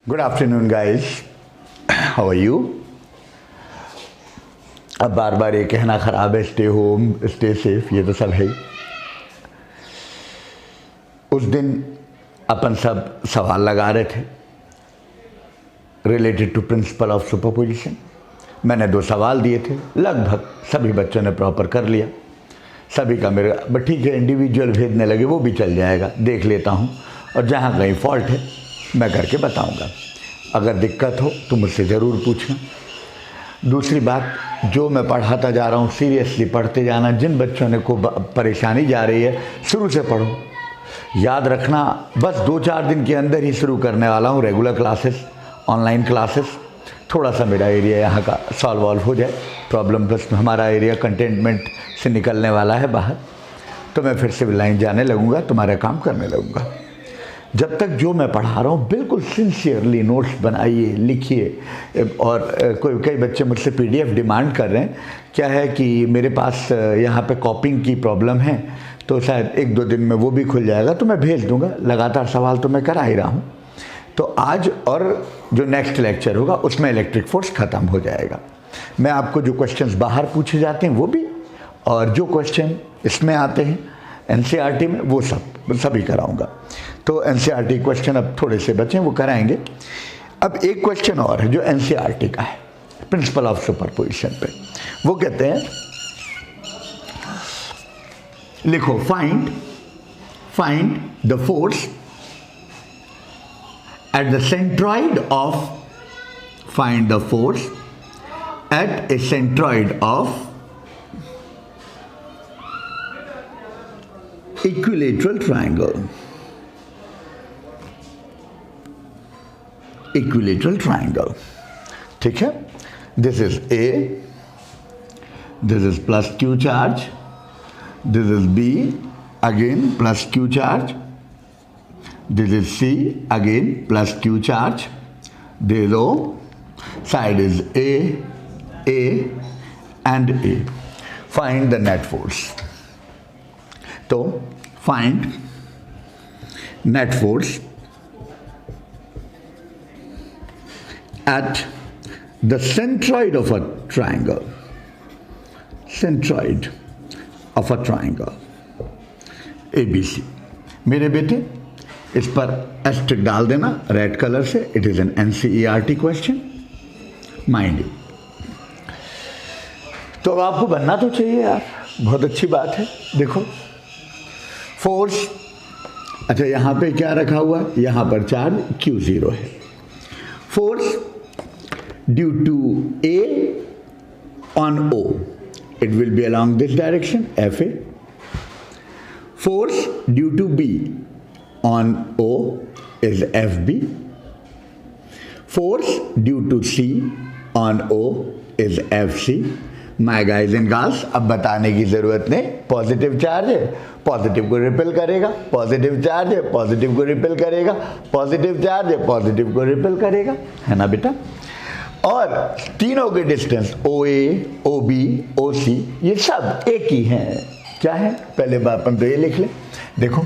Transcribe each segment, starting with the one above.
Good afternoon guys, how are you. अब बार बार ये कहना ख़राब है, स्टे होम स्टे सेफ, ये तो सब है। उस दिन अपन सब सवाल लगा रहे थे related to principle of superposition. मैंने 2 सवाल दिए थे, लगभग सभी बच्चों ने प्रॉपर कर लिया। सभी का मेरे बट ठीक है, इंडिविजुअल भेजने लगे वो भी चल जाएगा, देख लेता हूँ, और जहाँ कहीं फॉल्ट है मैं करके बताऊंगा। अगर दिक्कत हो तो मुझसे ज़रूर पूछना। दूसरी बात, जो मैं पढ़ाता जा रहा हूँ सीरियसली पढ़ते जाना। जिन बच्चों ने को परेशानी जा रही है, शुरू से पढ़ो। याद रखना, बस 2-4 दिन के अंदर ही शुरू करने वाला हूँ रेगुलर क्लासेस, ऑनलाइन क्लासेस। थोड़ा सा मेरा एरिया यहाँ का सॉल्व हो जाए प्रॉब्लम, बस हमारा एरिया कंटेनमेंट से निकलने वाला है बाहर, तो मैं फिर सिविल लाइन जाने लगूँगा, तुम्हारा काम करने लगूँगा। जब तक जो मैं पढ़ा रहा हूँ बिल्कुल सिंसियरली नोट्स बनाइए, लिखिए। और कई बच्चे मुझसे PDF डिमांड कर रहे हैं। क्या है कि मेरे पास यहाँ पे कॉपिंग की प्रॉब्लम है, तो शायद 1-2 दिन में वो भी खुल जाएगा, तो मैं भेज दूँगा। लगातार सवाल तो मैं करा ही रहा हूँ। तो आज और जो नेक्स्ट लेक्चर होगा उसमें इलेक्ट्रिक फोर्स ख़त्म हो जाएगा। मैं आपको जो क्वेश्चंस बाहर पूछे जाते हैं वो भी, और जो क्वेश्चन इसमें आते हैं NCERT में, वो सभी कराऊंगा। तो NCERT क्वेश्चन अब थोड़े से बचे, वो कराएंगे। अब एक क्वेश्चन और है जो NCERT का है, प्रिंसिपल ऑफ सुपरपोजिशन पे। वो कहते हैं, लिखो, find the force at the centroid of, find the force at a centroid of equilateral triangle. Equilateral triangle, ठीक है। This is A, this is plus Q charge, this is B, again plus Q charge, this is C, again plus Q charge, this is O, side is A and A. Find the net force. So find net force at the centroid of a triangle. Centroid of a triangle ABC. मेरे बेटे, इस पर asterisk डाल देना red colour से। It is an NCERT question, mind you. तो अब आपको बनना तो चाहिए यार, बहुत अच्छी बात है। देखो फोर्स, अच्छा यहाँ पे क्या रखा हुआ है, यहाँ पर चार्ज Q0 है। Force due to A on O, it will be along this direction, FA. Force due to B on O is FB. Force due to C on O is FC. My guys and girls, अब बताने की जरूरत नहीं। Positive charge है, positive को repel करेगा, positive charge है, positive को रिपेल करेगा, पॉजिटिव चार्ज है, पॉजिटिव को रिपेल करेगा, है ना बेटा। और तीनों के डिस्टेंस OA, OB, OC ये सब एक ही हैं। क्या है, पहले बार अपन तो ये लिख लें। देखो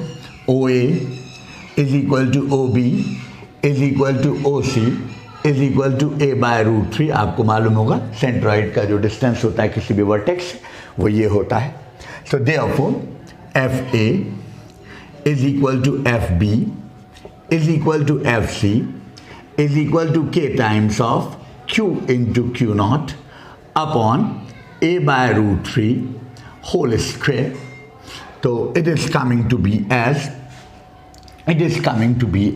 OA is equal to OB is equal to OC is equal to A/√3। आपको मालूम होगा सेंट्रॉइड का जो डिस्टेंस होता है किसी भी वर्टेक्स से, वो ये होता है। So therefore FA is equal to FB is equal to FC is equal to K times of Q into Q0 upon A/√3 whole square. So it is coming to be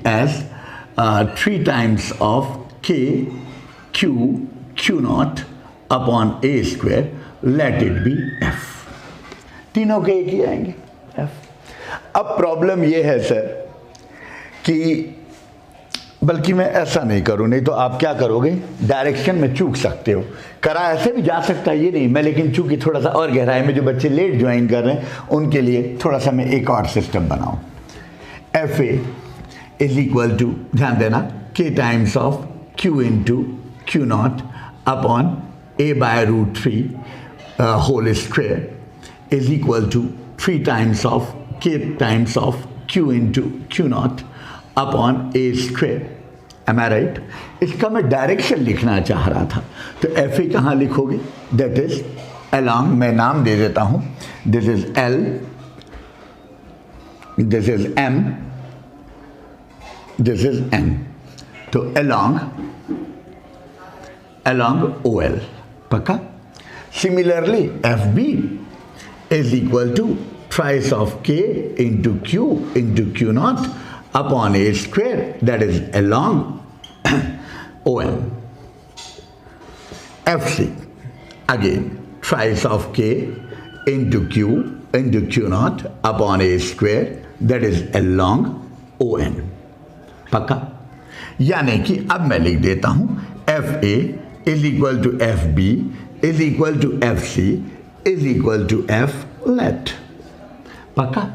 as 3 times of K Q0 upon A square, let it be F। तीनों के एक ही आएंगे F। अब problem ये है sir कि बल्कि मैं ऐसा नहीं करूं, नहीं तो आप क्या करोगे, डायरेक्शन में चूक सकते हो। करा ऐसे भी जा सकता है, ये नहीं मैं, लेकिन चूंकि थोड़ा सा और गहराई में जो बच्चे लेट ज्वाइन कर रहे हैं उनके लिए थोड़ा सा मैं एक और सिस्टम बनाऊं। FA इज इक्वल टू, ध्यान देना, K times of Q into Q0 upon A/√3 whole square is equal to 3 times of K times of Q into Q0 upon A square am I right? इसका मैं direction लिखना चाह रहा था, तो F A कहाँ लिखोगे? दैट इज अलोंग, मैं नाम दे देता हूँ, this is L, this is M, this is N, तो अलोंग ओ एल, पक्का? Similarly F B is equal to thrice of K into Q naught upon a square, that is along OM. FC again twice of K into Q naught upon a square, that is along ON. पक्का? यानी कि अब मैं लिख देता हूं FA is equal to FB is equal to FC is equal to F let. पक्का?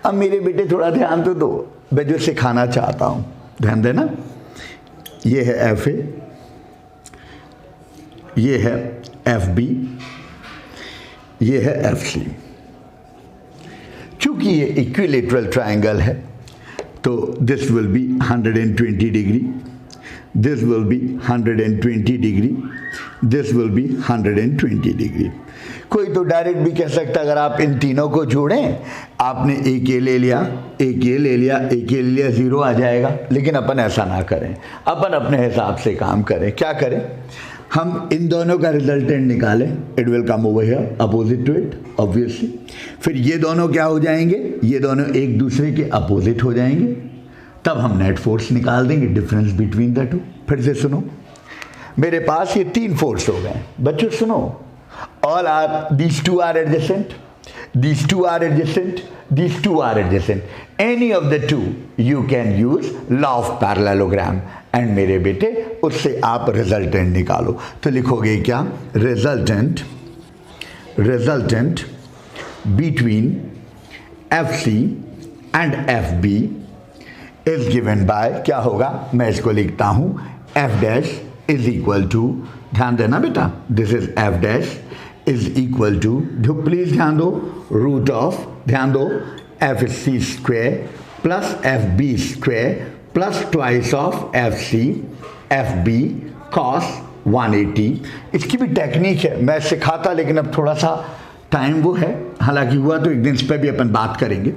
अब मेरे बेटे थोड़ा ध्यान तो दो, मैं जो सिखाना चाहता हूं, ध्यान देना। ये है एफ ए, ये है एफ बी, ये है एफ सी। चूंकि ये इक्विलेटरल ट्रायंगल है तो this will be 120 degree, this will be 120 degree, this will be 120 degree. कोई तो डायरेक्ट भी कह सकता है अगर आप इन तीनों को जोड़ें, आपने एक ये ले लिया, एक ये ले लिया, एक ये ले लिया, जीरो आ जाएगा। लेकिन अपन ऐसा ना करें, अपन अपने हिसाब से काम करें। क्या करें? हम इन दोनों का रिजल्टेंट निकालें, it will come over here opposite to it obviously. फिर ये दोनों क्या हो जाएंगे? ये दोनों एक दूसरे के अपोजिट हो जाएंगे, तब हम नेट फोर्स निकाल देंगे, डिफरेंस बिटवीन द टू। फिर से सुनो, मेरे पास ये तीन फोर्स हो गए बच्चों, सुनो। All are, these two are adjacent, these two are adjacent, these two are adjacent. Any of the two you can use law of parallelogram and मेरे बेटे उससे आप रिजल्टेंट निकालो। तो लिखोगे क्या? Resultant between FC and FB is given by, क्या होगा? मैं इसको लिखता हूं F dash is equal to, ध्यान देना बेटा, this is F dash is equal to, जो प्लीज ध्यान दो, रूट ऑफ, ध्यान दो, F C square plus F B square plus twice of F C F B cos 180। इसकी भी टेक्निक है, मैं सिखाता लेकिन अब थोड़ा सा टाइम वो है, हालांकि हुआ तो एक दिन इस पर भी अपन बात करेंगे।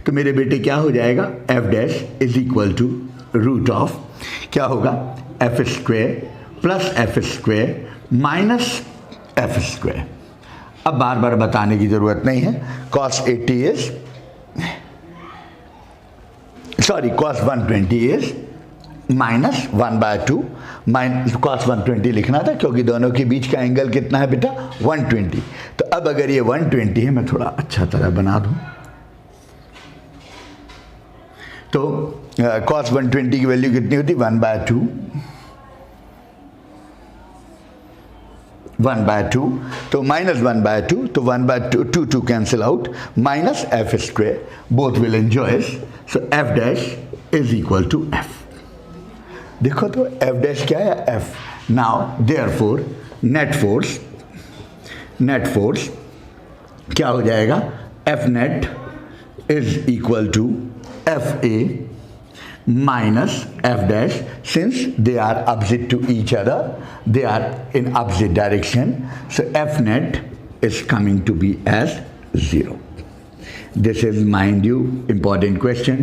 तो मेरे बेटे क्या हो जाएगा? F dash is equal to root of, क्या होगा? F square plus F square minus F square. अब बार बार बताने की जरूरत नहीं है, cos 80 is, sorry, cos 120 is minus 1/2, cos 120 लिखना था क्योंकि दोनों के बीच का एंगल कितना है बेटा? 120। तो अब अगर ये 120 है, मैं थोड़ा अच्छा तरह बना दूं, तो cos 120 की वैल्यू कितनी होती? 1/2, 1/2, तो माइनस 1/2, तो 1/2 2 cancel out, minus F square, both will enjoy, so F dash is equal to F. देखो तो एफ डैश क्या है? F. Now therefore net force क्या हो जाएगा? F net is equal to F A minus f dash, since they are opposite to each other, they are in opposite direction, so f net is coming to be as 0. This is, mind you, important question.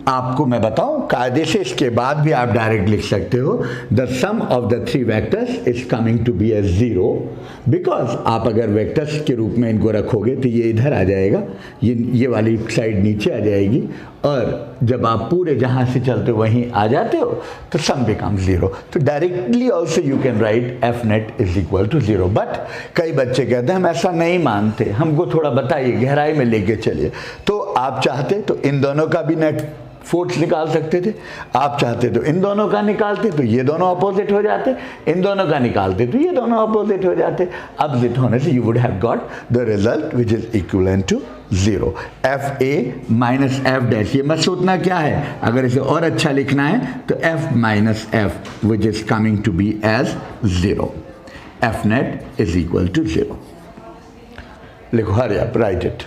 आपको मैं बताऊं, कायदे से इसके बाद भी आप direct लिख सकते हो, the sum of the three vectors is coming to be as 0, because आप अगर वेक्टर्स के रूप में इनको रखोगे तो ये इधर आ जाएगा, ये वाली साइड नीचे आ जाएगी, और जब आप पूरे जहाँ से चलते हो वहीं आ जाते हो तो सम बिकम्स 0। तो directly also you can write F net is equal to 0। But कई बच्चे कहते हैं हम ऐसा नहीं मानते, हमको थोड़ा बताइए, गहराई में लेके चलिए। तो आप चाहते तो इन दोनों का भी नेट फोर्स निकाल सकते थे, आप चाहते तो इन दोनों का निकालते तो ये दोनों अपोजिट हो जाते, इन दोनों का निकालते तो ये दोनों अपोजिट हो जाते। अपोजिट होने से you would have got the result which is equivalent to 0। F A minus F dash, ये मत सोचना क्या है, अगर इसे और अच्छा लिखना है तो F minus F which is coming to be as 0, F net is equal to 0। लिखो, hurry up, write it,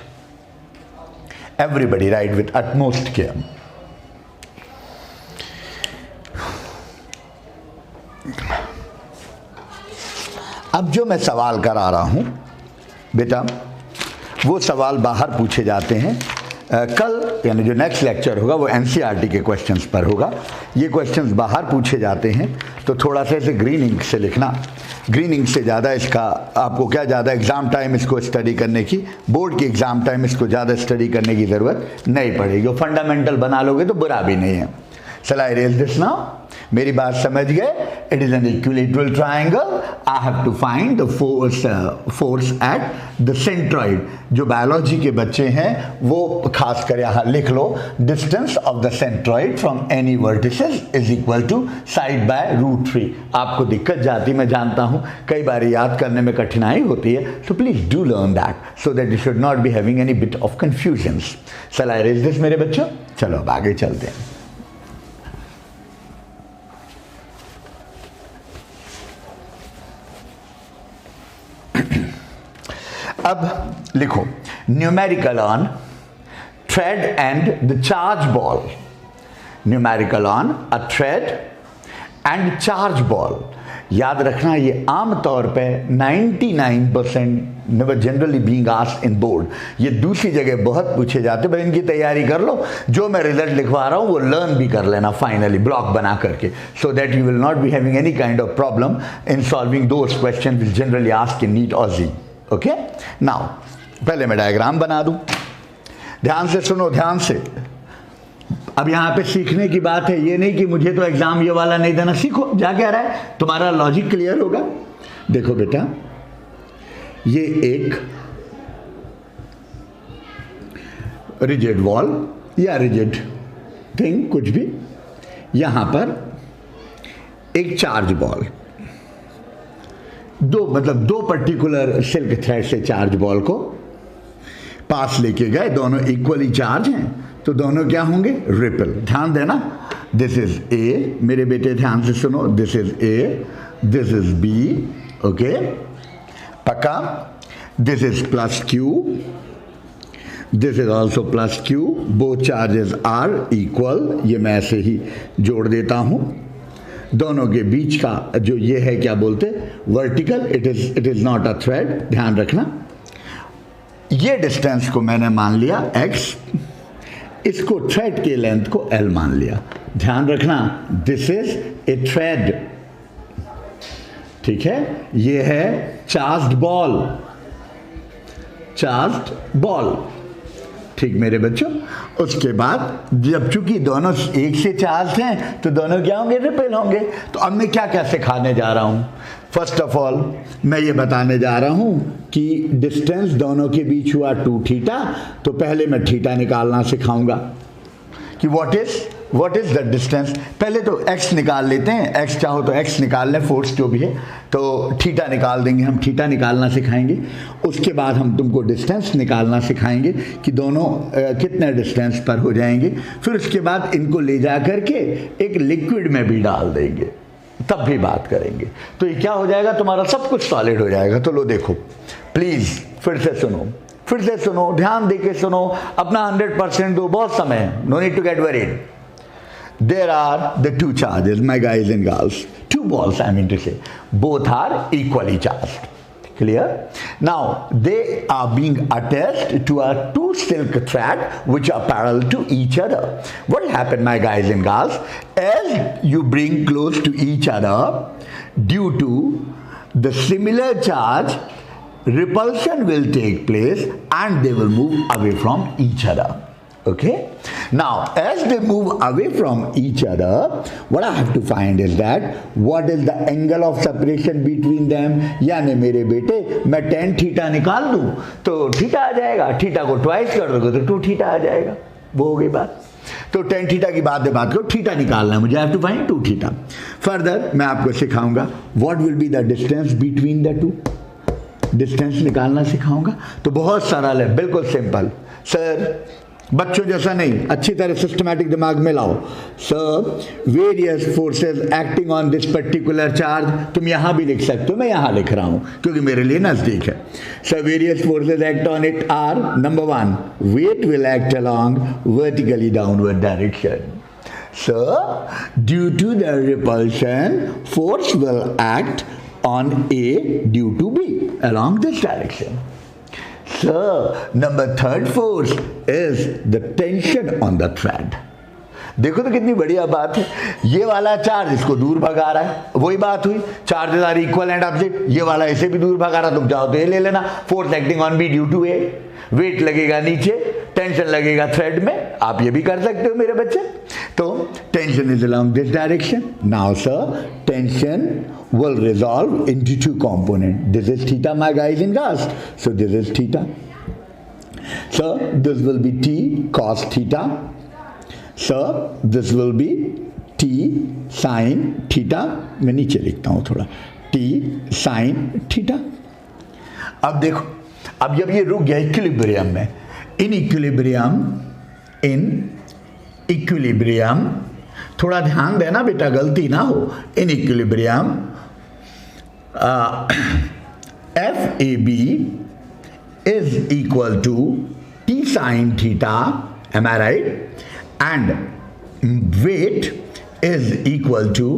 everybody write with utmost care. अब जो मैं सवाल करा रहा हूं बेटा, वो सवाल बाहर पूछे जाते हैं। कल यानी जो नेक्स्ट लेक्चर होगा वो एनसीईआरटी के क्वेश्चंस पर होगा। ये क्वेश्चंस बाहर पूछे जाते हैं, तो थोड़ा सा इसे ग्रीन इंक से लिखना। ग्रीन इंक से ज़्यादा इसका आपको क्या ज़्यादा एग्ज़ाम टाइम इसको स्टडी करने की, बोर्ड की एग्ज़ाम टाइम इसको ज़्यादा स्टडी करने की ज़रूरत नहीं पड़ेगी। वो फंडामेंटल बना लोगे तो बुरा भी नहीं है। Shall I erase this now? मेरी बात समझ गए? It is an equilateral triangle. I have to find the force at the centroid. जो बायोलॉजी के बच्चे हैं वो खास कर यहाँ लिख लो, distance of the centroid from any vertices is equal to side by √3. आपको दिक्कत जाती मैं जानता हूँ, कई बार याद करने में कठिनाई होती है, so please do learn that so that you should not be having any bit of confusions. Shall I erase this मेरे बच्चों? चलो अब आगे चलते हैं। अब लिखो numerical on thread and the charge ball. Numerical on a thread and charge ball. याद रखना ये आमतौर पे 99% never generally being asked in board. ये दूसरी जगह बहुत पूछे जाते, भाई इनकी तैयारी कर लो, जो मैं रिजल्ट लिखवा रहा हूँ वो लर्न भी कर लेना फाइनली ब्लॉक बना करके, so that you will not be having any kind of problem in solving those question which generally asked in NEET और जी। ओके, नाउ पहले मैं डायग्राम बना दूं, ध्यान से सुनो, ध्यान से। अब यहां पे सीखने की बात है, ये नहीं कि मुझे तो एग्जाम ये वाला नहीं देना, सीखो जा क्या रहा है, तुम्हारा लॉजिक क्लियर होगा। देखो बेटा, ये एक रिजिड वॉल या रिजिड थिंग कुछ भी, यहां पर एक चार्ज बॉल, दो पर्टिकुलर सिल्क थ्रेड से चार्ज बॉल को पास लेके गए, दोनों इक्वली चार्ज हैं, तो दोनों क्या होंगे, रिपल। ध्यान देना, दिस इज ए, मेरे बेटे ध्यान से सुनो, this is A, this is B, okay पक्का, this is plus Q, this is also plus Q, both charges are equal. ये मैं ऐसे ही जोड़ देता हूं, दोनों के बीच का जो ये है क्या बोलते, vertical, it is not a thread. ध्यान रखना, ये डिस्टेंस को मैंने मान लिया x, इसको थ्रेड के लेंथ को l मान लिया। ध्यान रखना, दिस इज ए थ्रेड, ठीक है, ये है चार्ज्ड बॉल, चार्ज्ड बॉल, ठीक मेरे बच्चों। उसके बाद जब चूंकि दोनों एक से चार्ज हैं तो दोनों क्या होंगे, रिपेल होंगे। तो अब मैं क्या क्या सिखाने जा रहा हूं, फर्स्ट ऑफ ऑल मैं ये बताने जा रहा हूं कि डिस्टेंस दोनों के बीच हुआ 2 थीटा, तो पहले मैं थीटा निकालना सिखाऊंगा कि व्हाट इज द डिस्टेंस। पहले तो x निकाल लेते हैं, x चाहो तो x निकाल लें, फोर्स जो भी है, तो थीटा निकाल देंगे, हम थीटा निकालना सिखाएंगे। उसके बाद हम तुमको डिस्टेंस निकालना सिखाएंगे कि दोनों कितने डिस्टेंस पर हो जाएंगे। फिर उसके बाद इनको ले जा करके एक लिक्विड में भी डाल देंगे, तब भी बात करेंगे। तो ये क्या हो जाएगा, तुम्हारा सब कुछ सॉलिड हो जाएगा। तो लो देखो, प्लीज फिर से सुनो, ध्यान देके सुनो, अपना 100% दो, बहुत समय है, no need to get worried. There are the 2 charges, my guys and girls, 2 balls I mean to say, both are equally charged. Clear? Now they are being attached to a 2 silk thread which are parallel to each other. What will happen, my guys and girls, as you bring close to each other, due to the similar charge, repulsion will take place and they will move away from each other. Okay, now as they move away from each other, what I have to find is that what is the angle of separation between them। यानी मेरे बेटे मैं tan theta निकाल दूं तो theta आ जाएगा, theta को twice कर दोगे तो 2 थीटा आ जाएगा, वो हो गई बात। तो tan थीटा की बात करो, थीटा निकालना है मुझे, I have to find 2 theta. Further मैं आपको सिखाऊंगा what will be the distance between the 2, distance निकालना सिखाऊंगा। तो बहुत सरल है, बिल्कुल सिंपल। सर बच्चों जैसा नहीं, अच्छी तरह सिस्टमैटिक दिमाग में लाओ। Sir various forces acting on this particular charge, तुम यहां भी लिख सकते हो, मैं यहां लिख रहा हूं क्योंकि मेरे लिए नजदीक है। Sir various forces act on it are, number 1 weight will act along vertically downward direction, So, due to the repulsion, force will act on A due to B along this direction. So, number third force is the tension on the thread. देखो तो कितनी बढ़िया बात है। ये वाला charge इसको दूर भगा रहा है, वही बात हुई, charges are equal and opposite. ये वाला इसे भी दूर भगा रहा, तुम चाहो तो ये ले लेना। Force acting on B due to A, weight लगेगा नीचे, टेंशन लगेगा थ्रेड में, आप ये भी कर सकते हो मेरे बच्चे। तो tension is along this direction. Now sir, tension will resolve into two components. This is theta, my guys and girls. So this is theta. So this will be T cos theta. So this will be T sin theta. मैं नीचे लिखता हूँ थोड़ा, T sin theta. अब देखो, अब जब ये रुक गया इक्विलिब्रियम में, इन इक्विलिब्रियम थोड़ा ध्यान देना बेटा, गलती ना हो। In equilibrium FAB is equal to T sin theta, am I right? And weight is equal to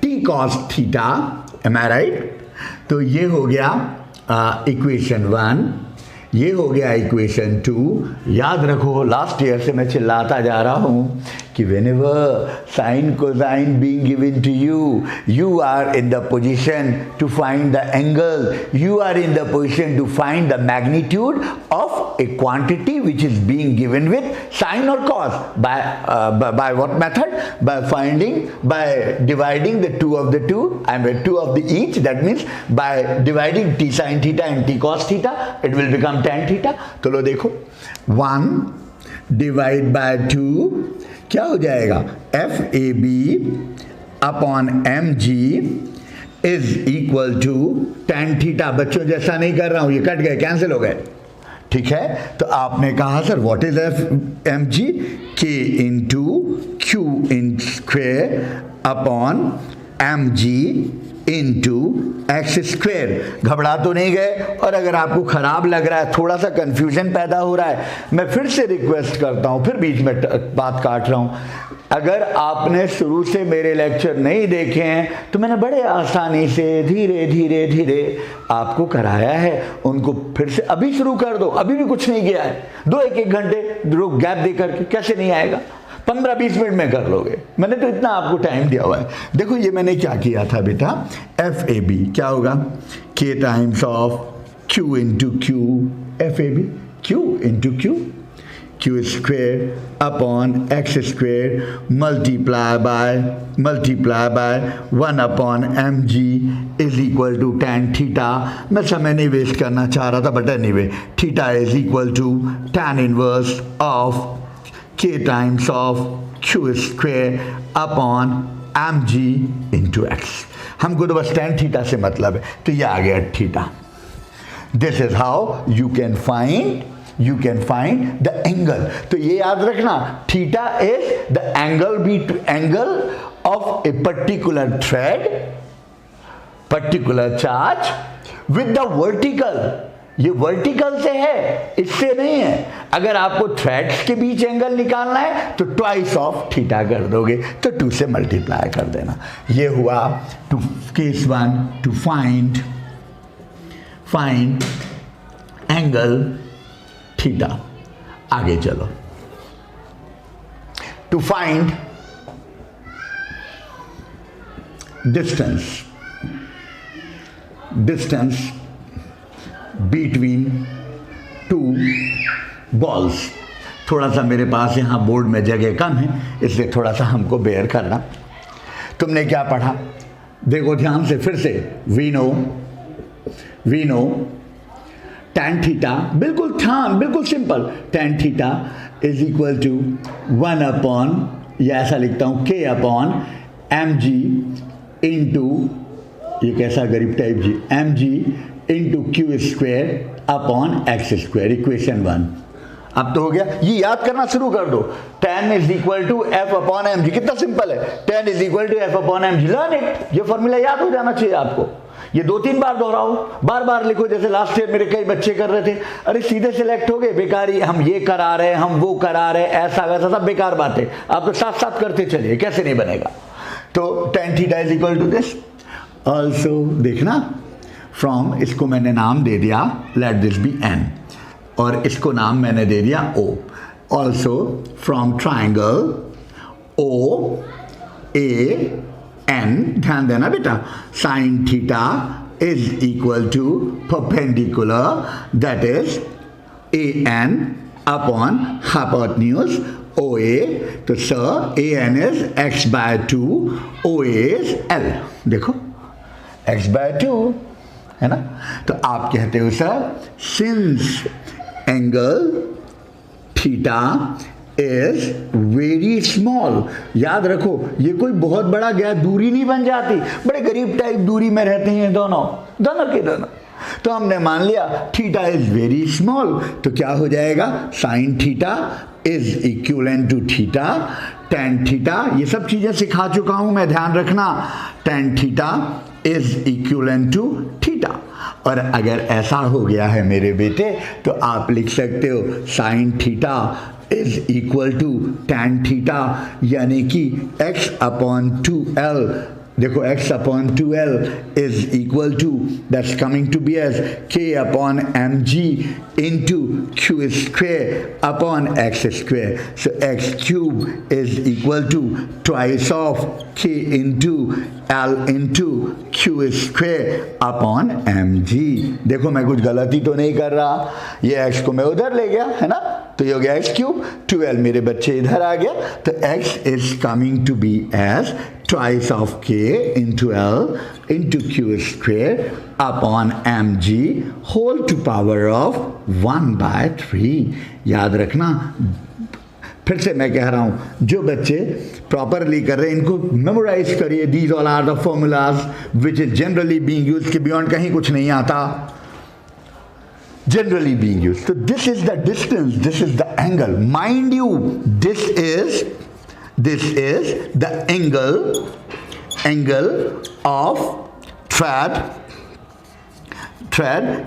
T cos theta, am I right? तो ये हो गया इक्वेशन 1, ये हो गया इक्वेशन 2। याद रखो, लास्ट ईयर से मैं चिल्लाता जा रहा हूँ कि whenever sin cosine being given to you, you are in the position to find the angle, you are in the position to find the magnitude of a quantity which is being given with sin or cos. By what method? By dividing the two of the two and with two of the each. That means by dividing t sin theta and t cos theta, it will become tan theta. तो लो देखो, 1 divide by 2 क्या हो जाएगा? FAB upon MG is equal to tan theta. बच्चों जैसा नहीं कर रहा हूं, ये कट गए, कैंसिल हो गए, ठीक है। तो आपने कहा sir what is MG? K into Q in square upon MG into x square. घबरा तो नहीं गए? और अगर आपको खराब लग रहा है, थोड़ा सा कंफ्यूजन पैदा हो रहा है, मैं फिर से रिक्वेस्ट करता हूं, फिर बीच में बात काट रहा हूं, अगर आपने शुरू से मेरे लेक्चर नहीं देखे हैं तो मैंने बड़े आसानी से धीरे धीरे धीरे आपको कराया है, उनको फिर से अभी शुरू कर दो। अभी भी कुछ नहीं किया है, 1-1 घंटे गैप दे करके कैसे नहीं आएगा? 15-20 मिनट में कर लोगे, मैंने तो इतना आपको टाइम दिया हुआ है। देखो ये मैंने क्या किया था बेटा, FAB क्या होगा? K times of Q into Q, FAB Q into Q square upon X square multiply by 1 upon MG is equal to tan theta. मैं समय नहीं वेस्ट करना चाह रहा था, but anyway, theta is equal to tan inverse of K times of Q square upon MG into X. हमको तो बस tan थीटा से मतलब है, तो ये आ गया theta. This is how you can find the angle. तो ये याद रखना, theta is the angle of a particular thread, particular charge with the vertical. ये वर्टिकल से है, इससे नहीं है। अगर आपको थ्रेड्स के बीच एंगल निकालना है तो ट्वाइस ऑफ थीटा कर दोगे, तो 2 से मल्टीप्लाई कर देना। ये हुआ to case 1 to find angle theta. आगे चलो, to find distance between 2 balls. थोड़ा सा मेरे पास यहाँ बोर्ड में जगह कम है, इसलिए थोड़ा सा हमको बेयर करना। तुमने क्या पढ़ा? देखो ध्यान से फिर से, वी नो tan थीटा, बिल्कुल ध्यान, बिल्कुल simple, tan theta is equal to 1 upon, या ऐसा लिखता हूँ, K अपॉन MG इंटू, ये कैसा गरीब टाइप जी, MG into Q square upon X square, equation 1। अब तो हो गया, ये याद करना शुरू कर दो। tan is equal to F upon MG, कितना सिंपल है, tan is equal to F upon MG, learn it. ये फॉर्मूला याद हो जाना चाहिए आपको। ये 2-3 बार दोहराओ, बार बार लिखो। जैसे लास्ट ईयर मेरे कई बच्चे कर रहे थे, अरे सीधे सिलेक्ट हो गए, बेकारी, हम ये करा रहे, हम वो करा रहे, ऐसा वैसा, सब बेकार बातें। आप तो साथ साथ करते चलिए, कैसे नहीं बनेगा। तो tan theta is equal to this. Also देखना, फ्रॉम, इसको मैंने नाम दे दिया, लेट दिस बी n, और इसको नाम मैंने दे दिया O। Also from triangle O A N, ध्यान देना बेटा, sine theta is equal to perpendicular, that is AN upon hypotenuse OA। तो sir AN is x/2, OA is L। देखो x/2 है ना। तो आप कहते हो sir since angle theta is very small, याद रखो ये कोई बहुत बड़ा गैप दूरी नहीं बन जाती, बड़े करीब टाइप दूरी में रहते हैं दोनों के दोनों। तो हमने मान लिया थीटा इज वेरी स्मॉल, तो क्या हो जाएगा, sine theta is equivalent to theta tan theta. ये सब चीजें सिखा चुका हूं मैं, ध्यान रखना। tan theta is equivalent to theta. और अगर ऐसा हो गया है मेरे बेटे, तो आप लिख सकते हो sine theta is equal to tan theta, यानी कि x/2l। देखो x/2l is equal to, that's coming to be as k/mg into q square upon x square. So x cube is equal to twice of k into l into q square upon mg। देखो मैं कुछ गलती तो नहीं कर रहा, ये x को मैं उधर ले गया है ना, तो ये हो गया x क्यूब, 12 मेरे बच्चे इधर आ गया, तो x is coming to be as twice of k into l into q square upon mg whole to power of 1/3। याद रखना, फिर से मैं कह रहा हूं, जो बच्चे प्रॉपरली कर रहे हैं इनको मेमोराइज करिए। These all are the formulas which is generally being used, के बियॉन्ड कहीं कुछ नहीं आता, generally being used। So this is the distance, this is the angle, mind you, this is the angle of thread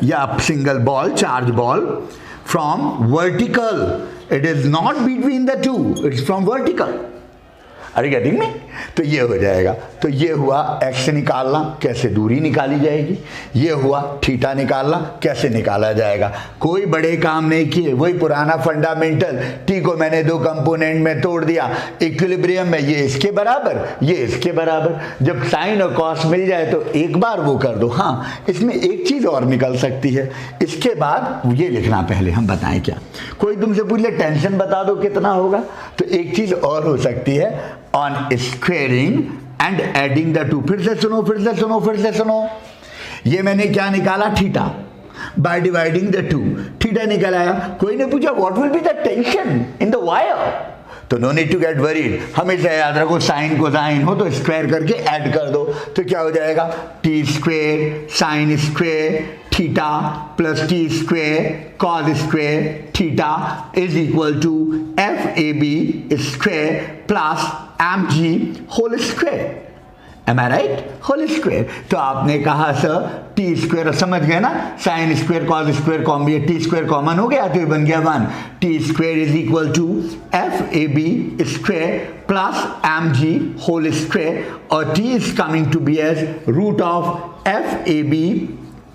या single ball, charge ball from vertical। It is not between the two, it's from vertical। Are you getting me? तो ये हो जाएगा। तो ये हुआ x निकालना, कैसे दूरी निकाली जाएगी। ये हुआ थीटा निकालना, कैसे निकाला जाएगा। कोई बड़े काम नहीं किए, वही पुराना फंडामेंटल। t को मैंने 2 कंपोनेंट में तोड़ दिया, इक्विलिब्रियम में ये इसके बराबर, ये इसके बराबर। जब साइन और कॉस मिल जाए तो एक बार वो कर दो। हाँ, इसमें एक चीज और निकल सकती है, इसके बाद ये लिखना पहले, हम बताएं क्या। कोई तुमसे पूछ ले टेंशन बता दो कितना होगा, तो एक चीज और हो सकती है, on squaring and adding the two। फिर से सुनो, ये मैंने क्या निकाला, theta, by dividing the two, theta निकल आया। कोई ने पूछा what will be the tension in the wire, तो no need to get worried. हमेशा याद रखो, साइन को साइन हो तो स्क्वायर करके ऐड कर दो, तो क्या हो जाएगा, T square sine square theta plus T square cos square theta is equal to FAB square plus mg whole square. Am I right? Whole square. तो आपने कहा सर टी स्क्वायर, समझ गए ना, sine square cos square common, T square common हो गया तो ये बन गया 1। T square is equal to FAB square plus mg whole square, और T is coming to be as root of FAB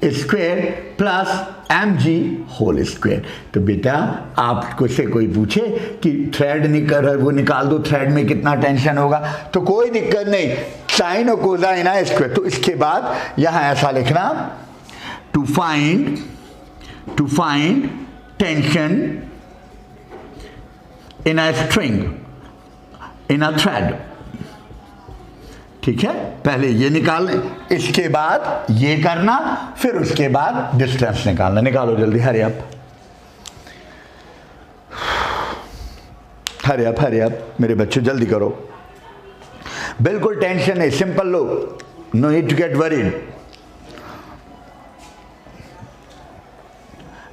square plus mg whole square. तो बेटा आपको से कोई पूछे कि थ्रेड निकाल दो, थ्रेड में कितना टेंशन होगा, तो कोई दिक्कत नहीं, साइन और कोसाइन है स्क्वायर। तो इसके बाद यहां ऐसा लिखना, to find tension in a string, in a thread. ठीक है, पहले ये निकाल, इसके बाद ये करना, फिर उसके बाद डिस्टेंस निकालना। निकालो जल्दी, हरी अप मेरे बच्चे, जल्दी करो। बिल्कुल टेंशन नहीं, सिंपल लो, no need to get worried.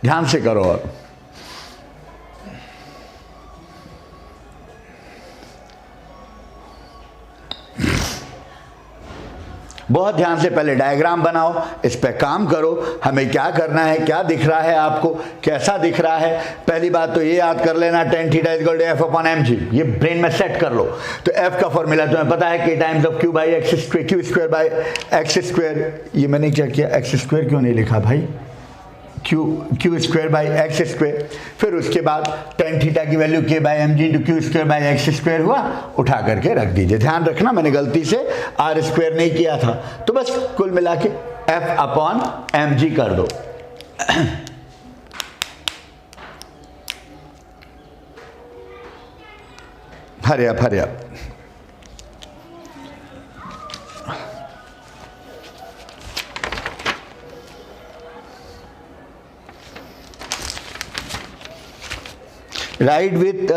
ध्यान से करो। और बहुत ध्यान से पहले डायग्राम बनाओ, इस पे काम करो, हमें क्या करना है, क्या दिख रहा है आपको, कैसा दिख रहा है। पहली बात तो ये याद कर लेना, tan theta is equal to F upon M G, ये ब्रेन में सेट कर लो। तो एफ का फॉर्मूला तुम्हें पता है, k times of Q by X square, Q square by X square. ये मैंने क्या किया, एक्स स्क्वायर क्यों नहीं लिखा भाई, Q square by X square. फिर उसके बाद tan थीटा की value k by M G into Q square by X square हुआ, उठा करके रख दीजिए। ध्यान रखना मैंने गलती से आर स्क्वायर नहीं किया था, तो बस कुल मिला के एफ अपॉन एम जी कर दो। Hurry up hurry up. Right with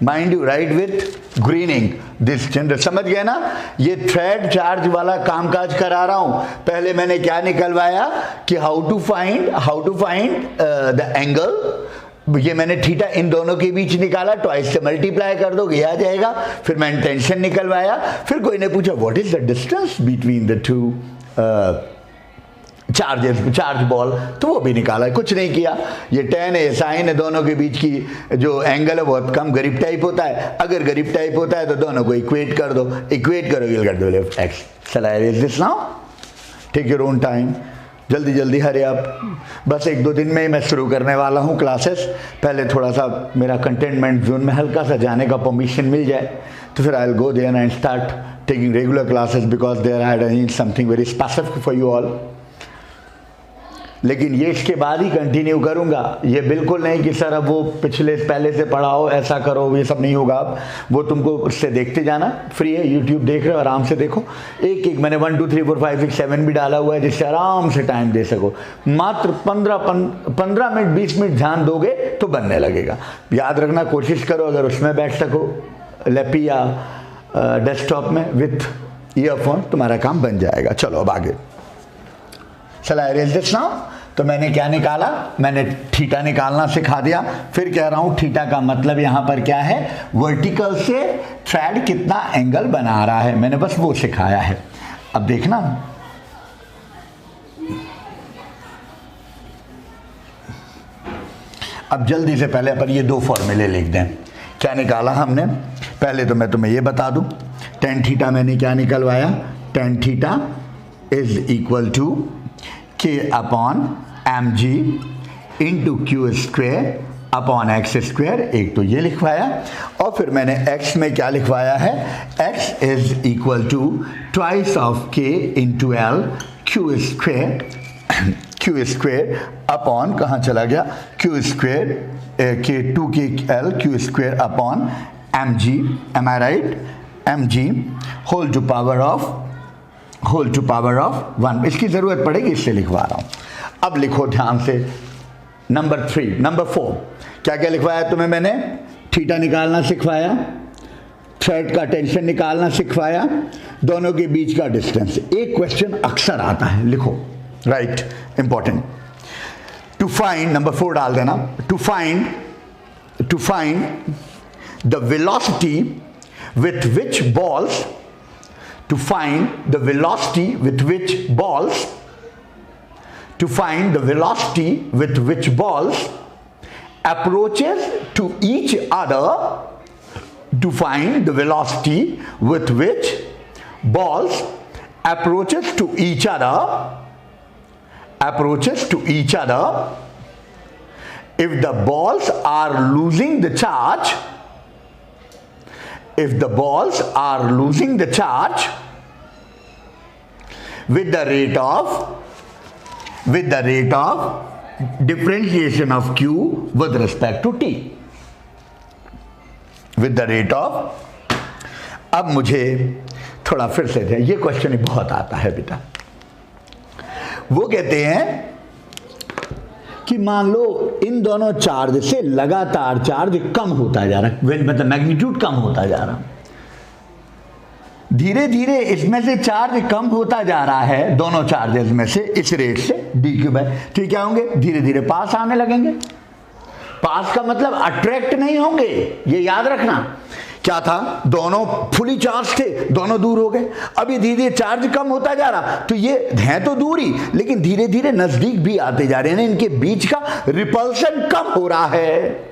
mind you, right with greening this चंद्र। समझ गए ना, ये थ्रेड चार्ज वाला कामकाज करा रहा हूं। पहले मैंने क्या निकलवाया कि how to find the angle. ये मैंने थीटा इन दोनों के बीच निकाला, ट्वाइस से मल्टीप्लाई कर दो, ये आ जाएगा। फिर मैंने टेंशन निकलवाया। फिर कोई ने पूछा what is the distance between the two charge ball, तो वो भी निकाला। कुछ नहीं किया, ये tan है साइन है, दोनों के बीच की जो एंगल है बहुत कम गरीब टाइप होता है। अगर गरीब टाइप होता है तो दोनों को इक्वेट कर दो, इक्वेट करो, you'll get the value of x. Shall I erase this now? Take your own time. जल्दी जल्दी हरे आप। बस 1-2 दिन में ही मैं शुरू करने वाला हूँ क्लासेस। पहले थोड़ा सा मेरा कंटेनमेंट जोन में हल्का सा जाने का परमिशन मिल जाए, तो फिर I will go there and start taking regular classes, because there I need something very specific for you all. लेकिन ये इसके बाद ही कंटिन्यू करूंगा। ये बिल्कुल नहीं कि सर अब वो पहले से पढ़ाओ, ऐसा करो, ये सब नहीं होगा। अब वो तुमको उससे देखते जाना, फ्री है, यूट्यूब देख रहे हो, आराम से देखो। एक मैंने 1 2 3 4 5 6 7 भी डाला हुआ है, जिससे आराम से टाइम दे सको। मात्र 15 मिनट 20 मिनट ध्यान दोगे तो बनने लगेगा। याद रखना, कोशिश करो अगर उसमें बैठ सको, लैपी या डेस्कटॉप में विथ ईयरफोन, तुम्हारा काम बन जाएगा। चलो अब आगे। Shall I erase this now? तो मैंने क्या निकाला, मैंने थीटा निकालना सिखा दिया। फिर कह रहा हूं थीटा का मतलब यहां पर क्या है, वर्टिकल से थ्रेड कितना एंगल बना रहा है, मैंने बस वो सिखाया है। अब देखना, अब जल्दी से पहले अपन ये 2 फॉर्मूले लिख दें। क्या निकाला हमने, पहले तो मैं तुम्हें ये बता दूं। tan थीटा मैंने क्या निकलवाया, tan theta is equal to k upon M G into Q square upon X square, एक तो ये लिखवाया। और फिर मैंने x में क्या लिखवाया है, x is equal to twice of k into L Q square upon, कहाँ चला गया, क्यू स्क्वेयर के 2k L Q square upon M G, am I right, M G whole to power of 1। इसकी जरूरत पड़ेगी, इससे लिखवा रहा हूं। अब लिखो ध्यान से, नंबर 4 क्या क्या लिखवाया तुम्हें मैंने, थीटा निकालना सिखवाया, थ्रेड का टेंशन निकालना सिखवाया, दोनों के बीच का डिस्टेंस। एक क्वेश्चन अक्सर आता है, लिखो, right, important. To find, number 4 डाल देना, to find the velocity with which balls, to find the velocity with which balls approaches to each other, to find the velocity with which balls approaches to each other, if the balls are losing the charge, with the rate of differentiation of q with respect to t, अब मुझे थोड़ा फिर से थे, ये question ही बहुत आता है बेटा। वो कहते हैं कि मान लो इन दोनों चार्ज से लगातार चार्ज कम होता जा रहा है, मतलब मैग्नीट्यूड कम होता जा रहा, धीरे धीरे इसमें से चार्ज कम होता जा रहा है, दोनों चार्जेस में से इस रेट से dq बाय, तो क्या होंगे, धीरे धीरे पास आने लगेंगे। पास का मतलब अट्रैक्ट नहीं होंगे, ये याद रखना क्या था, दोनों फुली चार्ज थे, दोनों दूर हो गए। अब ये धीरे धीरे चार्ज कम होता जा रहा, तो ये हैं तो दूर ही, लेकिन धीरे धीरे नजदीक भी आते जा रहे हैं। इनके बीच का रिपल्शन कम हो रहा है।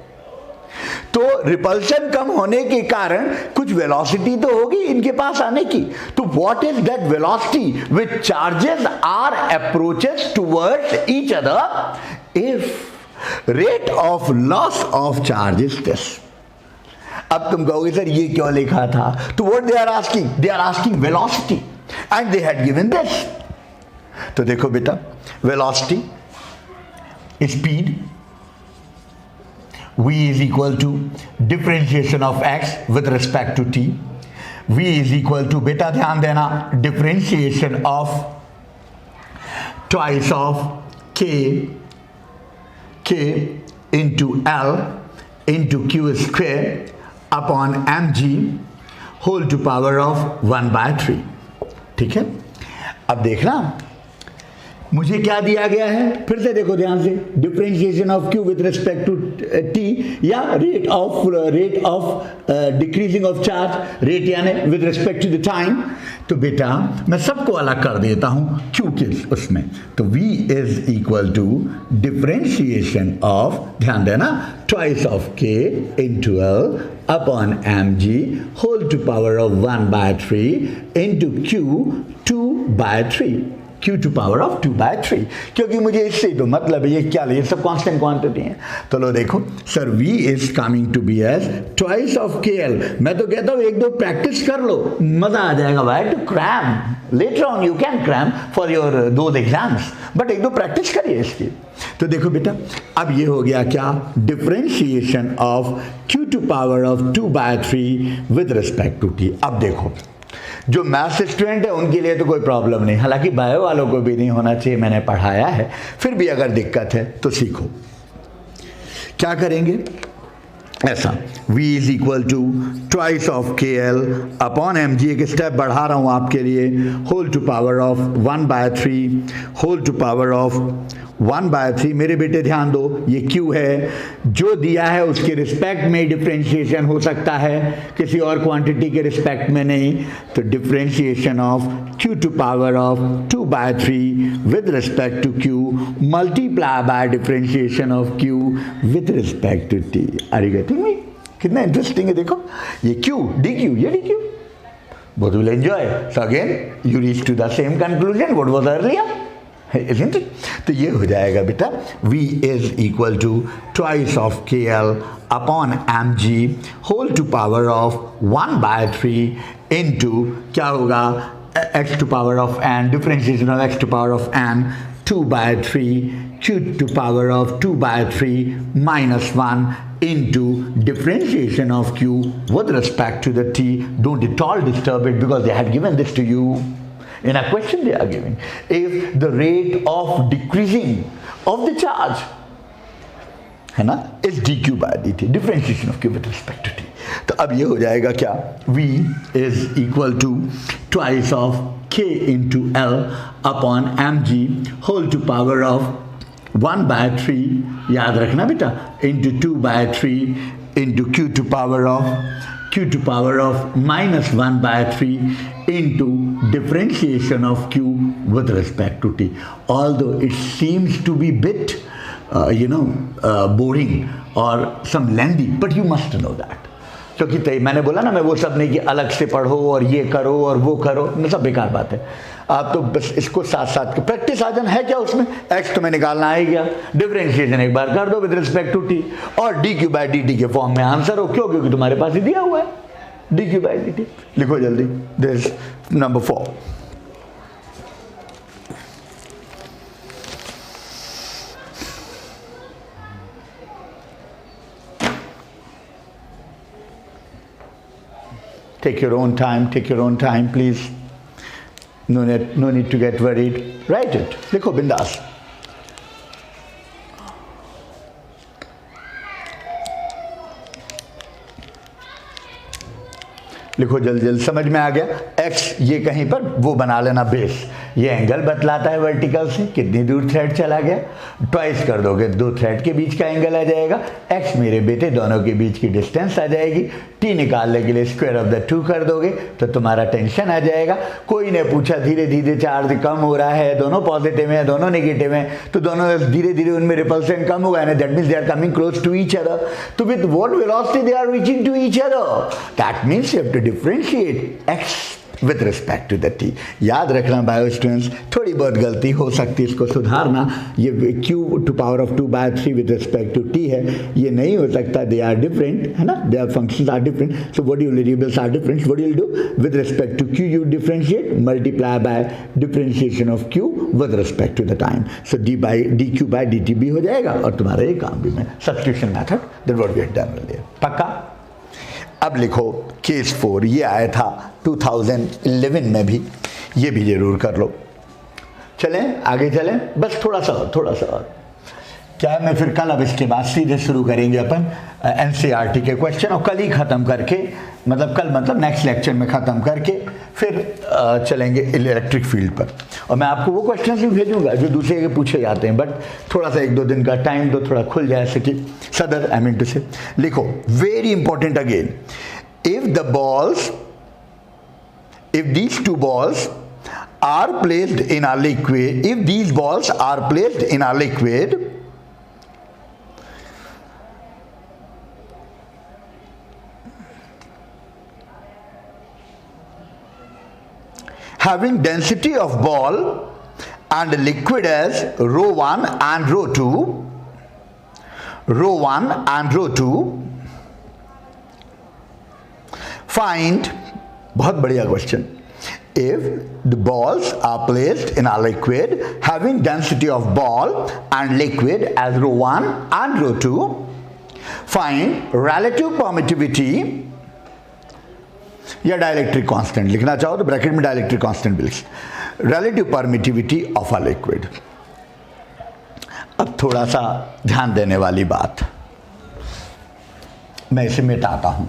तो रिपल्शन कम होने के कारण कुछ वेलोसिटी तो होगी इनके पास आने की। तो what is that velocity which charges are approaches towards each other if rate of loss of charge is this. अब तुम कहोगे सर ये क्यों लिखा था, तो what they are asking velocity and they had given this. तो देखो बेटा, velocity, speed, v is equal to differentiation of x with respect to t. v is equal to, बेटा ध्यान देना, differentiation of twice of k into l into q square upon mg whole to power of 1/3। ठीक है, अब देखना मुझे क्या दिया गया है, फिर से देखो ध्यान से, differentiation of Q with respect to T, या rate of decreasing of charge, rate यानी with respect to the time. तो बेटा मैं सबको अलग कर देता हूं क्यू के उसमें। तो v is equal to differentiation of, ध्यान देना, twice of k into l upon mg whole to power of 1/3 into q 2/3, q to power of 2/3। क्योंकि मुझे इससे तो मतलब है, ये क्या ये सब कांस्टेंट क्वांटिटी है। तो लो देखो sir, v is coming to be as twice of kl। मैं तो कहता हूं एक दो प्रैक्टिस कर लो, मजा आ जाएगा भाई, to cram later on you can cram for your those exams, but एक दो प्रैक्टिस करिए इसकी। तो देखो बेटा, अब ये हो गया क्या, differentiation of q to power of 2/3 with respect to t। अब देखो जो मैथ्स स्टूडेंट है उनके लिए तो कोई प्रॉब्लम नहीं, हालांकि बायो वालों को भी नहीं होना चाहिए, मैंने पढ़ाया है, फिर भी अगर दिक्कत है तो सीखो। क्या करेंगे, ऐसा, v is equal to twice of kl upon mg, एक स्टेप बढ़ा रहा हूं आपके लिए, whole to power of 1/3 to to power of 1/3। मेरे बेटे ध्यान दो, ये q है, जो दिया है उसके रिस्पेक्ट में डिफरेंशिएशन हो सकता है, किसी और क्वांटिटी के रिस्पेक्ट में नहीं। तो differentiation of q to power of 2/3 with respect to q multiply by differentiation of q with respect to t। Are you getting me? कितना इंटरेस्टिंग है, देखो ये q dq, ये dq, both will enjoy. So again you reach to the same conclusion what was earlier, isn't it? तो ये हो जाएगा बेटा, v is equal to twice of kl upon mg whole to power of 1/3 into क्या होगा, x to power of n, differentiation of x to power of n 2/3 q to power of 2/3 minus 1 into differentiation of q with respect to the t. Don't at all disturb it because they had given this to you. In a question they are giving, if the rate of decreasing of the charge है ना is dq by dt, differentiation of q with respect to t। तो अब ये हो जाएगा क्या, v is equal to twice of k into l upon mg whole to power of 1/3, याद रखना बेटा, into 2/3 into q to power of minus 1/3 into differentiation of q with respect to t. Although it seems to be bit boring or some lengthy, but you must know that। क्योंकि मैंने बोला ना, मैं वो सब नहीं कि अलग से पढ़ो और ये करो और वो करो, न सब बेकार बात है। आप तो बस इसको साथ साथ प्रैक्टिस आ जाना है। क्या उसमें x तो मैं निकालना आ ही गया, डिफरेंशिएशन एक बार कर दो विद रिस्पेक्ट टू t, और dq बाई dt के फॉर्म में आंसर हो। क्यों? क्योंकि तुम्हारे पास ही दिया हुआ है dq बाई dt। लिखो जल्दी, this number 4। Take your own time, please. No need to get worried. Write it. लिखो बिंदास। लिखो जल्द समझ में आ गया। x ये कहीं पर वो बना लेना बेस, ये एंगल बतलाता है वर्टिकल से कितनी दूर थ्रेड चला गया, ट्वाइस कर दोगे 2 थ्रेड के बीच का एंगल आ जाएगा, x मेरे बेटे दोनों के बीच की डिस्टेंस आ जाएगी, t निकालने के लिए स्क्वायर ऑफ द 2 कर दोगे तो तुम्हारा टेंशन आ जाएगा। कोई ने पूछा धीरे धीरे चार्ज कम हो रहा है, दोनों पॉजिटिव हैं दोनों नेगेटिव हैं, तो दोनों धीरे धीरे उनमें रिपल्शन कम होगा, that means they are coming close to each other. तो with what velocity they are reaching to each other, that means you have to differentiate x with respect to the t। याद रखना bio students, थोड़ी बहुत गलती हो सकती है, इसको सुधारना। ये q to power of 2/3 with respect to t है, ये नहीं हो सकता, दे आर डिफरेंट, है ना, their functions are different, so what you variables are different, what you will do with respect to q you differentiate, multiply by differentiation of q with respect to the time, so dq बाय dt भी हो जाएगा और तुम्हारा ये काम भी मैं substitution method that what we had done earlier. पक्का? अब लिखो केस 4, ये आया था 2011 में भी, ये भी जरूर कर लो। चलें आगे चलें, बस थोड़ा सा और क्या है, मैं फिर कल अब इसके बाद सीधे शुरू करेंगे अपन एनसीईआरटी के क्वेश्चन, और कल ही ख़त्म करके, मतलब नेक्स्ट लेक्चर में ख़त्म करके फिर चलेंगे इलेक्ट्रिक फील्ड पर। और मैं आपको वो क्वेश्चन भी भेजूंगा जो दूसरे के पूछे जाते हैं, बट थोड़ा सा 1-2 दिन का टाइम दो, थोड़ा खुल जाए सके सदर, आई मीन टू से। लिखो very important again, if these two balls are placed in a liquid, if these balls are placed in a liquid having density of ball and liquid as ρ1 and ρ2, find, बहुत बढ़िया question, if the balls are placed in a liquid having density of ball and liquid as ρ1 and ρ2, find relative permittivity, या dielectric constant लिखना चाहो तो bracket में dielectric constant भी लिख, relative permittivity of a liquid. अब थोड़ा सा ध्यान देने वाली बात, मैं इसे मिटाता हूं,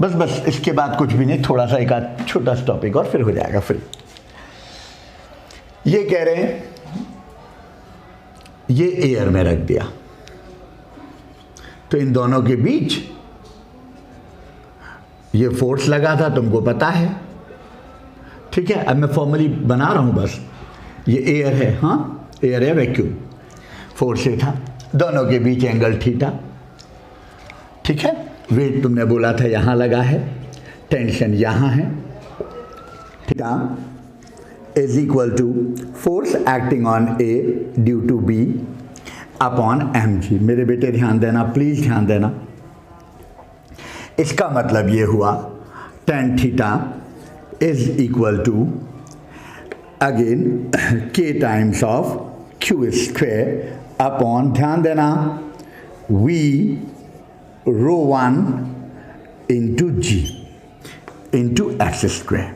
बस इसके बाद कुछ भी नहीं, थोड़ा सा एक छोटा सा टॉपिक और फिर हो जाएगा। फिर ये कह रहे हैं ये एयर में रख दिया, तो इन दोनों के बीच ये फोर्स लगा था, तुमको पता है, ठीक है। अब मैं फॉर्मली बना रहा हूं बस, ये एयर है, हाँ एयर है, वैक्यूम, फोर्स ये था, दोनों के बीच एंगल थीटा, ठीक है। वेट तुमने बोला था यहां लगा है, टेंशन यहां है, theta is equal to force acting on A due to B upon M G. मेरे बेटे ध्यान देना, प्लीज ध्यान देना, इसका मतलब ये हुआ tan theta is equal to again k times of q square upon, ध्यान देना, v ρ1 into G into X square.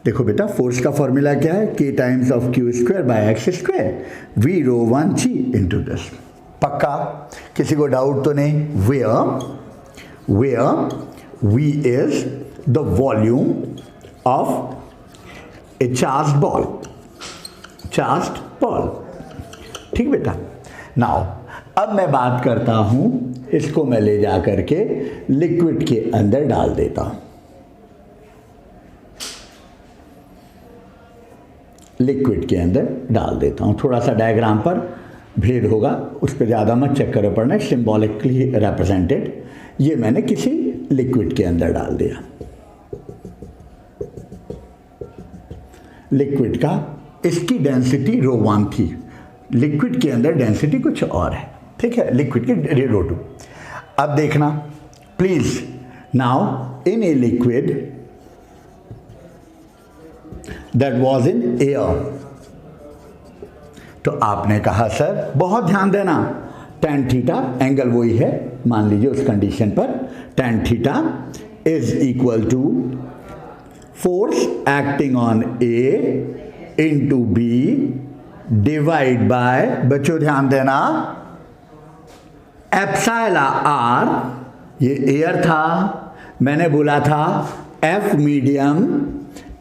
देखो बेटा फोर्स का फॉर्मूला क्या है, k times of q square by X square, v ρ1 g into this. पक्का? किसी को डाउट तो नहीं? where V is the volume of a charged ball, ठीक बेटा। नाउ अब मैं बात करता हूं, इसको मैं ले जा करके लिक्विड के अंदर डाल देता हूं, लिक्विड के अंदर डाल देता हूं। थोड़ा सा डायग्राम पर भेद होगा, उस पर ज़्यादा मत चक्कर पड़ना, सिंबॉलिकली रिप्रेजेंटेड। ये मैंने किसी लिक्विड के अंदर डाल दिया, लिक्विड का, इसकी डेंसिटी ρ1 थी, लिक्विड के अंदर डेंसिटी कुछ और है, ठीक है, लिक्विड की ρ2। अब देखना please, now in a liquid that was in air, तो आपने कहा सर, बहुत ध्यान देना, tan थीटा एंगल वही है, मान लीजिए उस कंडीशन पर tan theta is equal to force acting on A into B divide by, बच्चों ध्यान देना, एप्सिलॉन आर, ये एयर था, मैंने बोला था F medium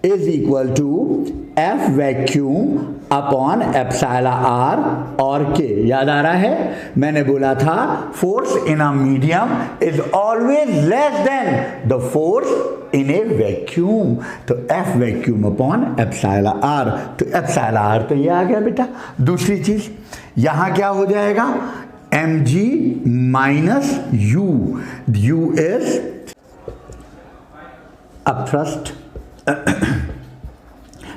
is equal to F vacuum upon epsilon R और के। याद आ रहा है, मैंने बोला था force in a medium is always less than the force in a vacuum. तो F vacuum upon epsilon R, तो एप्सिलॉन आर तो ये आ गया बेटा। दूसरी चीज यहां क्या हो जाएगा, mg minus u, u is upthrust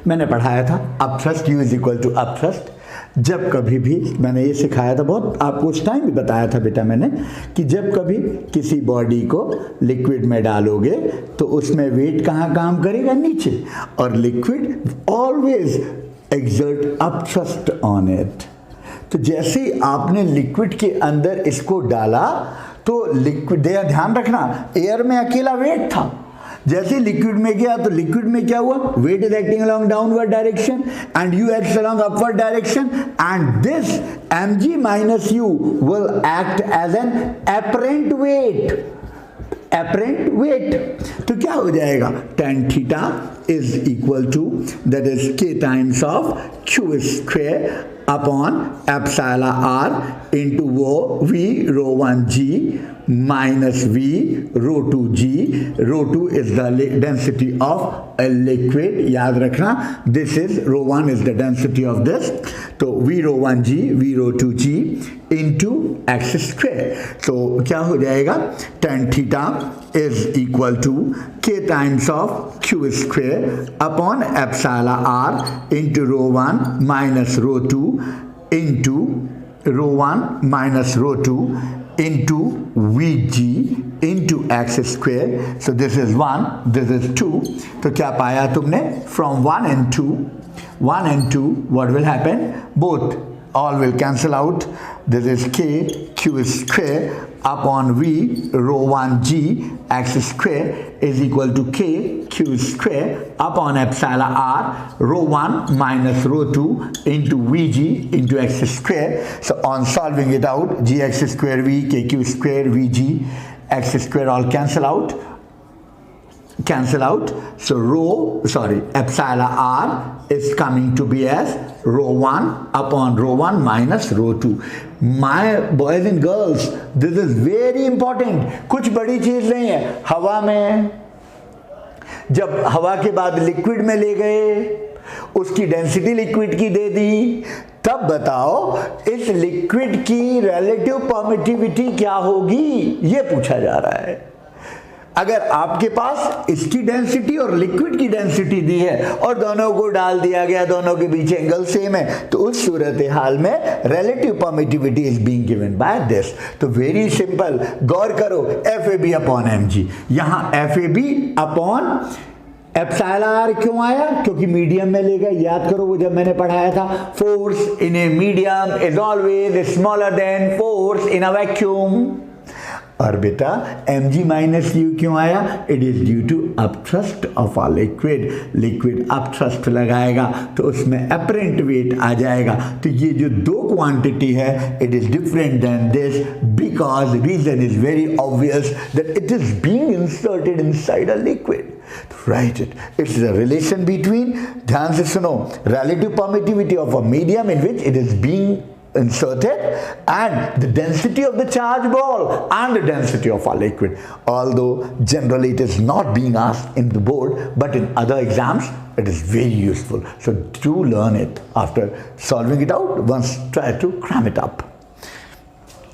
मैंने पढ़ाया था upthrust, u is equal to upthrust. जब कभी भी मैंने ये सिखाया था, बहुत आपको उस टाइम भी बताया था बेटा मैंने, कि जब कभी किसी बॉडी को लिक्विड में डालोगे तो उसमें वेट कहाँ काम करेगा, नीचे, और liquid always exert upthrust on it. तो जैसे ही आपने लिक्विड के अंदर इसको डाला तो लिक्विड, ध्यान रखना एयर में अकेला वेट था, जैसे लिक्विड में गया तो लिक्विड में क्या हुआ, weight is acting along downward direction and U acts along upward direction and this mg minus u will act as an apparent weight, apparent weight। तो क्या हो जाएगा, tan theta is equal to that is k times of q square upon epsilon r into वो v rho 1 g minus v rho 2 g, rho 2 is the density of a liquid, याद रखना, this is rho 1 is the density of this, तो v rho 1 g v rho 2 g into x square। तो क्या हो जाएगा, tan theta is equal to k times of q square upon epsilon r into rho 1 minus rho 2 into rho 1 minus rho 2 into Vg into x square। so this is 1, this is 2। तो क्या पाया तुमने, from 1 and 2 what will happen, both all will cancel out, this is k q square upon v rho 1 g x square is equal to k q square upon epsilon r rho 1 minus rho 2 into vg into x square। so on solving it out, gx square v k q square vg x square all cancel out, so epsilon r is coming to be as rho 1 upon rho 1 minus rho 2। my boys and girls, this is very important, कुछ बड़ी चीज नहीं है। हवा में जब हवा के बाद लिक्विड में ले गए, उसकी डेंसिटी लिक्विड की दे दी, तब बताओ इस लिक्विड की रिलेटिव परमिटिविटी क्या होगी, ये पूछा जा रहा है। अगर आपके पास इसकी डेंसिटी और लिक्विड की डेंसिटी दी है और दोनों को डाल दिया गया, दोनों के बीच एंगल सेम है, तो उस सूरत हाल में relative permittivity is being given by this. तो वेरी सिंपल, गौर करो, FAB अपॉन mg, यहां FAB अपॉन एप्सिलॉन आर क्यों आया, क्योंकि मीडियम में ले गए। याद करो वो जब मैंने पढ़ाया था, force in a medium is always smaller than force in a vacuum. और बेटा mg माइनस u क्यों आया, it is due to upthrust of a liquid, liquid upthrust लगाएगा तो उसमें अपरेंट वेट आ जाएगा। तो ये जो दो क्वांटिटी है, it is different than this because reason is very obvious that it is being inserted inside a liquid. Write it. It's the relation between, ध्यान से सुनो, relative permittivity of a medium in which it is being inserted and the density of the charge ball and the density of our liquid. Although generally it is not being asked in the board, but in other exams it is very useful. So do learn it after solving it out. Once try to cram it up.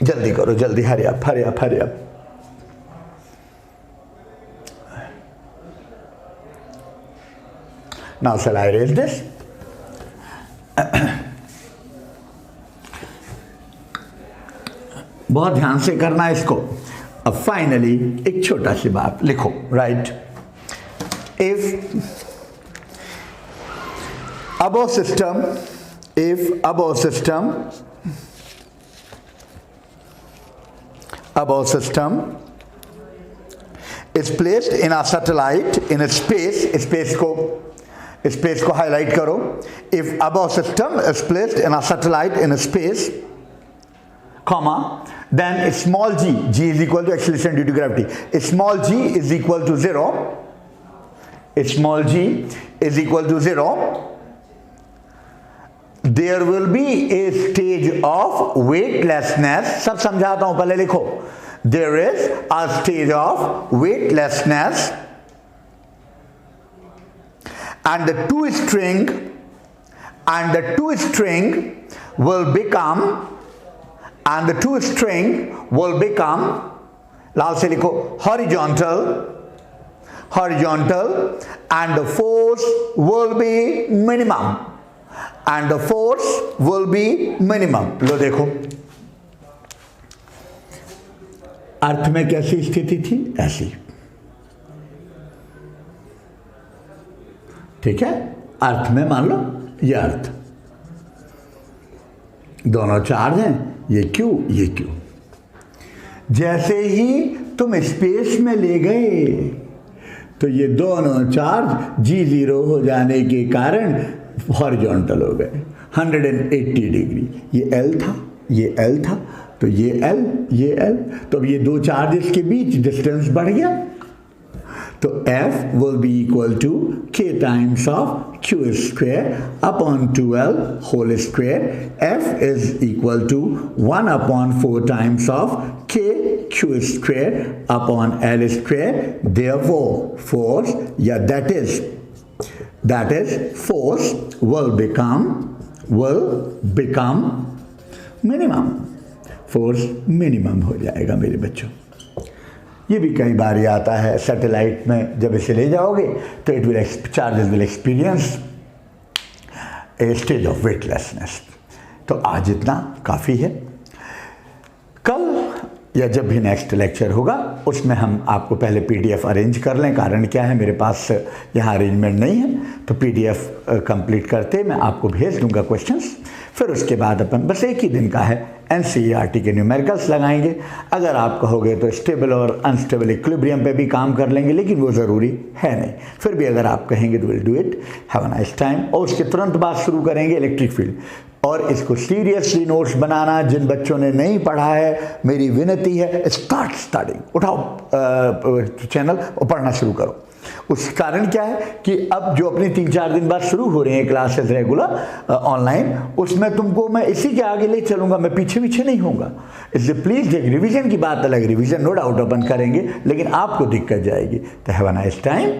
Jaldi karo, jaldi, hurry up, hurry up, hurry up. Now shall I erase this? बहुत ध्यान से करना है इसको। अब finally एक छोटा सी बात लिखो, right, if above system is placed in a satellite in a space को हाईलाइट करो। if above system is placed in a satellite in a space, comma, then small g is equal to acceleration due to gravity, small g is equal to 0, small g is equal to 0, there will be a stage of weightlessness. सब समझाता हूं, पहले लिखो। There is a stage of weightlessness and the two string will become लाल से लिखो horizontal and the force will be minimum। लो देखो, अर्थ में कैसी स्थिति थी, ऐसी, ठीक है। अर्थ में मान लो ये अर्थ, दोनों चार्ज हैं, ये Q ये Q। जैसे ही तुम स्पेस में ले गए तो ये दोनों चार्ज G0 हो जाने के कारण हॉरिजॉन्टल हो गए 180 डिग्री। ये L था, ये L था, तो ये L ये L, तो अब ये दो चार्जेस के बीच डिस्टेंस बढ़ गया, तो F will be equal to K times of Q square upon 2L whole square। F is equal to 1 upon 4 times of K Q square upon L square। Therefore force, yeah, that is force will become minimum। force minimum हो जाएगा मेरे बच्चों। ये भी कई बार ये आता है सैटेलाइट में, जब इसे ले जाओगे तो charges will experience A stage of weightlessness. तो आज इतना काफ़ी है। कल या जब भी नेक्स्ट लेक्चर होगा उसमें हम आपको पहले PDF अरेंज कर लें। कारण क्या है, मेरे पास यहाँ अरेंजमेंट नहीं है, तो PDF कंप्लीट करते मैं आपको भेज दूंगा क्वेश्चंस। फिर उसके बाद अपन बस एक ही दिन का है, NCERT के न्यूमेरिकल्स लगाएंगे। अगर आप कहोगे तो स्टेबल और अनस्टेबल इक्विलिब्रियम पे भी काम कर लेंगे, लेकिन वो ज़रूरी है नहीं। फिर भी अगर आप कहेंगे तो will do it. Have a nice time. और उसके तुरंत बाद शुरू करेंगे इलेक्ट्रिक फील्ड। और इसको सीरियसली नोट्स बनाना, जिन बच्चों ने नहीं पढ़ा है मेरी विनती है, स्टार्टिंग उठाओ चैनल और पढ़ना शुरू करो। उस कारण क्या है कि अब जो अपनी 3-4 दिन बाद शुरू हो रहे हैं क्लासेस रेगुलर ऑनलाइन, उसमें तुमको मैं इसी के आगे ले चलूंगा, मैं पीछे नहीं होऊंगा। इसलिए प्लीज़ एक रिवीजन की बात अलग, रिवीजन नो डाउट अपन करेंगे, लेकिन आपको दिक्कत जाएगी। तो have a nice time,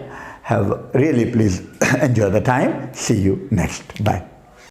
have really please enjoy the time. See you next, bye.